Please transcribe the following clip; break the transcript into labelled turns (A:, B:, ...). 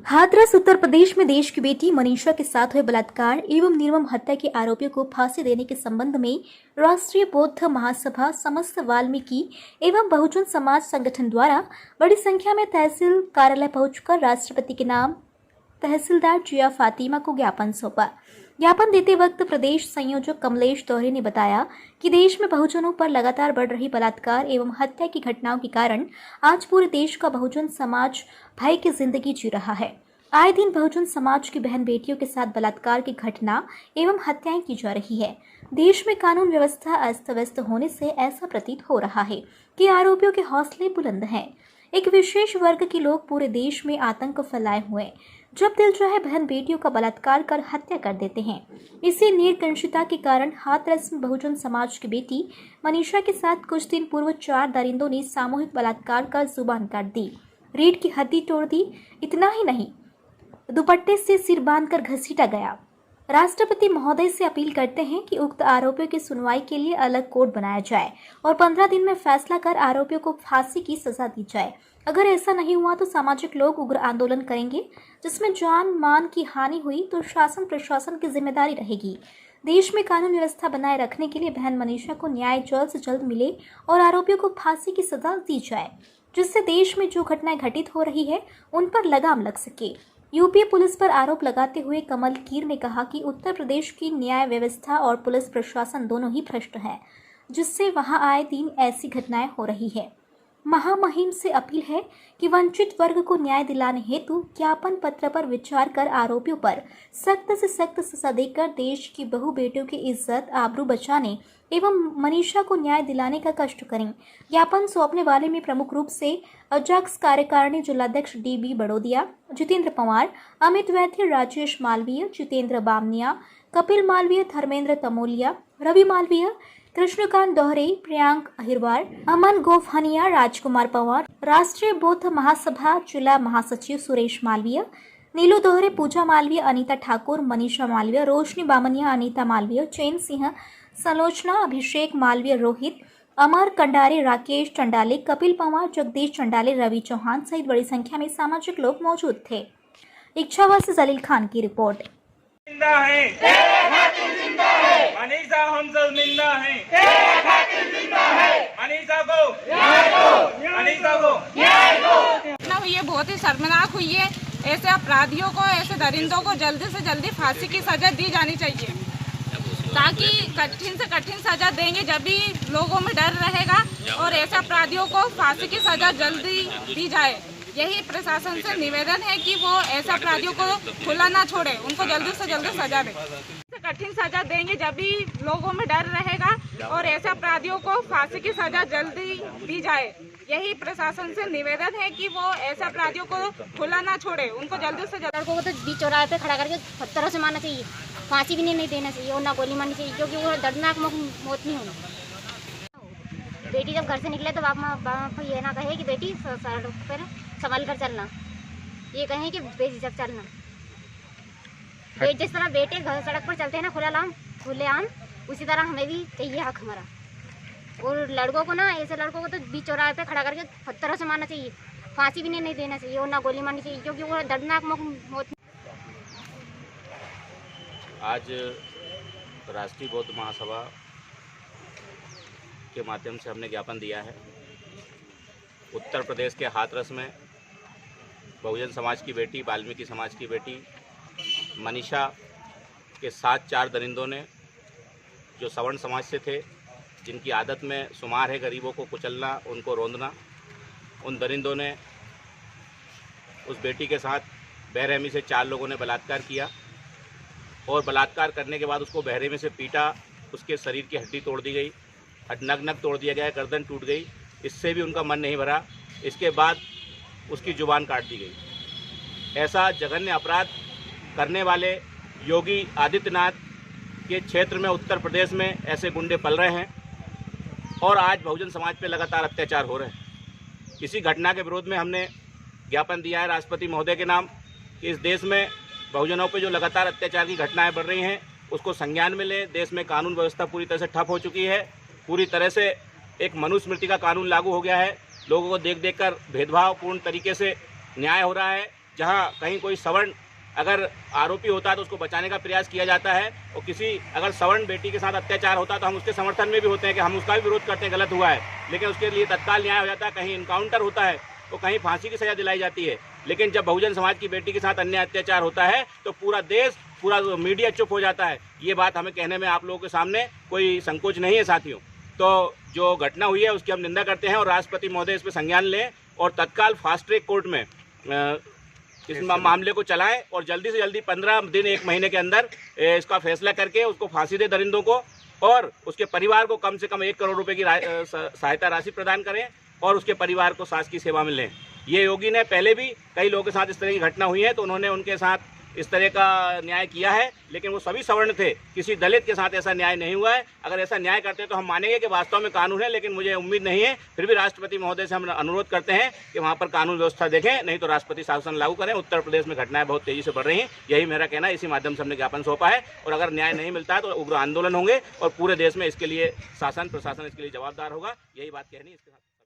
A: हाथरस उत्तर प्रदेश में देश की बेटी मनीषा के साथ हुए बलात्कार एवं निर्मम हत्या के आरोपियों को फांसी देने के संबंध में राष्ट्रीय बौद्ध महासभा, समस्त वाल्मीकि एवं बहुजन समाज संगठन द्वारा बड़ी संख्या में तहसील कार्यालय पहुंचकर राष्ट्रपति के नाम तहसीलदार जिया फातिमा को ज्ञापन सौंपा। ज्ञापन देते वक्त प्रदेश संयोजक कमलेश दोहरे ने बताया कि देश में बहुजनों पर लगातार बढ़ रही बलात्कार एवं हत्या की घटनाओं के कारण आज पूरे देश का बहुजन समाज भय की जिंदगी जी रहा है। आए दिन बहुजन समाज की बहन बेटियों के साथ बलात्कार की घटना एवं हत्याएं की जा रही है। देश में कानून व्यवस्था अस्त व्यस्त होने से ऐसा प्रतीत हो रहा है कि आरोपियों के हौसले बुलंद हैं। एक विशेष वर्ग के लोग पूरे देश में आतंक फैलाए हुए जब दिल चाहे बहन बेटियों का बलात्कार कर हत्या कर देते हैं। इसी निर्कंषिता के कारण हाथरस में बहुजन समाज की बेटी मनीषा के साथ कुछ दिन पूर्व 4 दरिंदों ने सामूहिक बलात्कार कर जुबान काट दी, रीढ़ की हड्डी तोड़ दी। इतना ही नहीं, दुपट्टे से सिर बांधकर घसीटा गया। राष्ट्रपति महोदय से अपील करते हैं कि उक्त आरोपियों की सुनवाई के लिए अलग कोर्ट बनाया जाए और 15 दिन में फैसला कर आरोपियों को फांसी की सजा दी जाए। अगर ऐसा नहीं हुआ तो सामाजिक लोग उग्र आंदोलन करेंगे, जिसमें जान मान की हानि हुई तो शासन प्रशासन की जिम्मेदारी रहेगी। देश में कानून व्यवस्था बनाए रखने के लिए बहन मनीषा को न्याय जल्द से जल्द मिले और आरोपियों को फांसी की सजा दी जाए, जिससे देश में जो घटनाएं घटित हो रही है उन पर लगाम लग सके। यूपी पुलिस पर आरोप लगाते हुए कमल कीर ने कहा कि उत्तर प्रदेश की न्याय व्यवस्था और पुलिस प्रशासन दोनों ही भ्रष्ट है, जिससे वहां आए दिन ऐसी घटनाएं हो रही है। महामहिम से अपील है कि वंचित वर्ग को न्याय दिलाने हेतु ज्ञापन पत्र पर विचार कर आरोपियों पर सख्त से सख्त सजा देकर देश की बहु बेटियों की इज्जत आबरू बचाने एवं मनीषा को न्याय दिलाने का कष्ट करें। ज्ञापन सौंपने वाले में प्रमुख रूप से अजाक्स कार्यकारिणी जिलाध्यक्ष DB बड़ोदिया, जितेंद्र पंवार, अमित वैद्य, राजेश मालवीय, जितेंद्र बामनिया, कपिल मालवीय, धर्मेंद्र तमोलिया, रवि मालवीय, कृष्णकांत दोहरे, प्रियांक अहिरवार, अमन गोफहनिया, राजकुमार पंवार, राष्ट्रीय बौद्ध महासभा जिला महासचिव सुरेश मालवीय, नीलू दोहरे, पूजा मालवीय, अनीता ठाकुर, मनीषा मालवीय, रोशनी बामनिया, अनीता मालवीय, चैन सिंह, सलोचना, अभिषेक मालवीय, रोहित, अमर कंडारे, राकेश चंडाले, कपिल पंवार, जगदीश चंडाले, रवि चौहान सहित बड़ी संख्या में सामाजिक लोग मौजूद थे। इच्छावा से जलील खान की रिपोर्ट।
B: जिंदा है मनीषा, हम सब जिंदा हैं। मनीषा को न्याय दो, मनीषा को न्याय दो।
C: ना हुई है, बहुत ही शर्मनाक हुई है। ऐसे अपराधियों को, ऐसे दरिंदों को जल्दी से जल्दी फांसी की सजा दी जानी चाहिए, ताकि कठिन से कठिन सजा देंगे जब भी लोगों में डर रहेगा और ऐसे अपराधियों को फांसी की सजा जल्दी दी जाए। यही प्रशासन से निवेदन है कि वो ऐसे अपराधियों को खुला ना छोड़े, उनको जल्दी से जल्दी सजा दे। कठिन सजा देंगे जब भी लोगों में डर रहेगा और ऐसे अपराधियों को फांसी की सजा जल्दी दी जाए। यही प्रशासन से निवेदन है कि वो ऐसे अपराधियों को खुला ना छोड़े, उनको जल्दी से जल्दी।
D: लड़कों को तो बीच चौराहे पे खड़ा करके पत्थरों से मारना चाहिए, फांसी भी नहीं देना चाहिए और ना गोली मारनी चाहिए, क्योंकि वो दर्दनाक मौत नहीं होना। बेटी जब घर से निकले तो बाप को ये ना कहे कि बेटी सड़क पर संभल कर चलना, ये कहें कि बेझिझक चलना। जिस तरह बेटे घर सड़क पर चलते हैं ना खुलेआम, उसी तरह हमें भी चाहिए हक हमारा। और लड़कों को ना, ऐसे लड़कों को तो बीच चौराहे पे खड़ा करके पत्थरों से मारना चाहिए, फांसी भी नहीं देना चाहिए और ना गोली मारनी चाहिए, क्योंकि वो दर्दनाक मौत।
E: आज राष्ट्रीय बौद्ध महासभा के माध्यम से हमने ज्ञापन दिया है। उत्तर प्रदेश के हाथरस में बहुजन समाज की बेटी, वाल्मीकि समाज की बेटी मनीषा के साथ 4 दरिंदों ने, जो सवर्ण समाज से थे, जिनकी आदत में शुमार है गरीबों को कुचलना, उनको रोंदना, उन दरिंदों ने उस बेटी के साथ बेरहमी से 4 लोगों ने बलात्कार किया और बलात्कार करने के बाद उसको बेरहमी से पीटा, उसके शरीर की हड्डी तोड़ दी गई, नग तोड़ दिया गया, गर्दन टूट गई। इससे भी उनका मन नहीं भरा। इसके बाद उसकी जुबान काट दी गई। ऐसा जघन्य अपराध करने वाले योगी आदित्यनाथ के क्षेत्र में, उत्तर प्रदेश में ऐसे गुंडे पल रहे हैं और आज बहुजन समाज पे लगातार अत्याचार हो रहे हैं। इसी घटना के विरोध में हमने ज्ञापन दिया है राष्ट्रपति महोदय के नाम कि इस देश में बहुजनों पे जो लगातार अत्याचार की घटनाएं बढ़ रही हैं उसको संज्ञान में ले। देश में कानून व्यवस्था पूरी तरह से ठप हो चुकी है। पूरी तरह से एक मनुस्मृति का कानून लागू हो गया है। लोगों को देख कर भेदभावपूर्ण तरीके से न्याय हो रहा है। जहाँ कहीं कोई सवर्ण अगर आरोपी होता है तो उसको बचाने का प्रयास किया जाता है, और किसी अगर सवर्ण बेटी के साथ अत्याचार होता है तो हम उसके समर्थन में भी होते हैं कि हम उसका भी विरोध करते हैं, गलत हुआ है, लेकिन उसके लिए तत्काल न्याय हो जाता है। कहीं इनकाउंटर होता है तो कहीं फांसी की सज़ा दिलाई जाती है, लेकिन जब बहुजन समाज की बेटी के साथ अन्याय अत्याचार होता है तो पूरा देश, पूरा मीडिया चुप हो जाता है। ये बात हमें कहने में आप लोगों के सामने कोई संकोच नहीं है साथियों। तो जो घटना हुई है उसकी हम निंदा करते हैं और राष्ट्रपति महोदय इस पर संज्ञान लें और तत्काल फास्ट ट्रैक कोर्ट में इस मामले को चलाएं और जल्दी से जल्दी 15 दिन 1 महीने के अंदर इसका फैसला करके उसको फांसी दे दरिंदों को, और उसके परिवार को कम से कम 1 करोड़ रुपए की सहायता राशि प्रदान करें और उसके परिवार को शासकीय सेवा में लें। ये योगी ने पहले भी कई लोगों के साथ इस तरह की घटना हुई है तो उन्होंने उनके साथ इस तरह का न्याय किया है, लेकिन वो सभी सवर्ण थे, किसी दलित के साथ ऐसा न्याय नहीं हुआ है। अगर ऐसा न्याय करते तो हम मानेंगे कि वास्तव में कानून है, लेकिन मुझे उम्मीद नहीं है। फिर भी राष्ट्रपति महोदय से हम अनुरोध करते हैं कि वहाँ पर कानून व्यवस्था देखें, नहीं तो राष्ट्रपति शासन लागू करें। उत्तर प्रदेश में घटनाएं बहुत तेजी से बढ़ रही हैं, यही मेरा कहना है। इसी माध्यम से हमने ज्ञापन सौंपा है और अगर न्याय नहीं मिलता है तो उग्र आंदोलन होंगे और पूरे देश में इसके लिए शासन प्रशासन इसके लिए जवाबदार होगा। यही बात कहनी है इसके साथ।